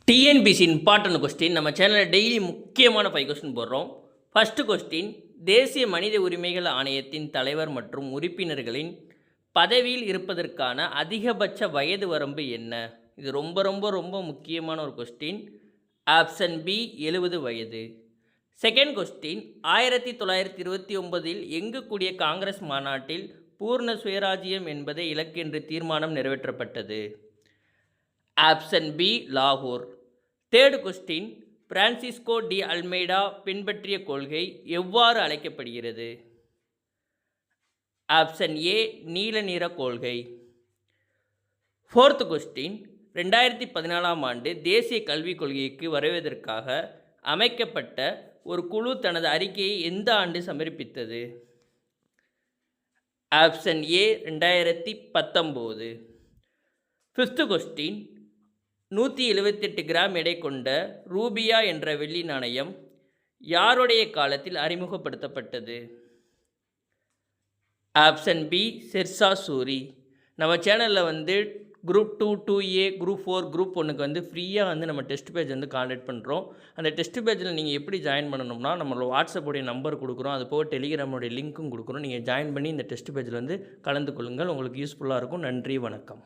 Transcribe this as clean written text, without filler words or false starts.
TNPSC important question நம்ம சேனலில் daily முக்கியமான 5 கொஸ்டின் போடுறோம். ஃபஸ்ட்டு கொஸ்டின், தேசிய மனித உரிமைகள் ஆணையத்தின் தலைவர் மற்றும் உறுப்பினர்களின் பதவியில் இருப்பதற்கான அதிகபட்ச வயது வரம்பு என்ன? இது ரொம்ப ரொம்ப ரொம்ப முக்கியமான ஒரு கொஸ்டின். ஆப்ஷன் பி 70 வயது. செகண்ட் கொஸ்டின், 1929இல் எங்கு கூடிய காங்கிரஸ் மாநாட்டில் பூர்ண சுயராஜ்யம் என்பதை இலக்கென்று தீர்மானம் நிறைவேற்றப்பட்டது? ஆப்ஷன் பி லாகூர். Third question, Francisco de Almeida பின்பற்றிய கொள்கை எவ்வாறு அழைக்கப்படுகிறது? ஆப்ஷன் ஏ நீல நிற கொள்கை. ஃபோர்த்து கொஸ்டின், 2014ஆம் ஆண்டு தேசிய கல்விக் கொள்கைக்கு வருவதற்காக அமைக்கப்பட்ட ஒரு குழு தனது அறிக்கையை எந்த ஆண்டு சமர்ப்பித்தது? Option A 2019. Fifth question, 178 gram எடை கொண்ட ரூபியா என்ற வெள்ளி நாணயம் யாருடைய காலத்தில் அறிமுகப்படுத்தப்பட்டது? Option B Sher Shah Suri. நம்ம சேனலில் குரூப் 2, 2A, குரூப் 4, குரூப் 1க்கு ஃப்ரீயாக நம்ம டெஸ்ட் பேஜ் காண்டக்ட் பண்ணுறோம். அந்த டெஸ்ட் பேஜில் நீங்கள் எப்படி ஜாயின் பண்ணணும்னா, நம்மளோட வாட்ஸ்அப்புடைய நம்பர் கொடுக்குறோம், அது போக டெலிகிராமுடைய லிங்க்கும் கொடுக்குறோம். நீங்கள் ஜாயின் பண்ணி இந்த டெஸ்ட் பேஜில் கலந்து கொள்ளுங்கள். உங்களுக்கு யூஸ்ஃபுல்லாக இருக்கும். நன்றி, வணக்கம்.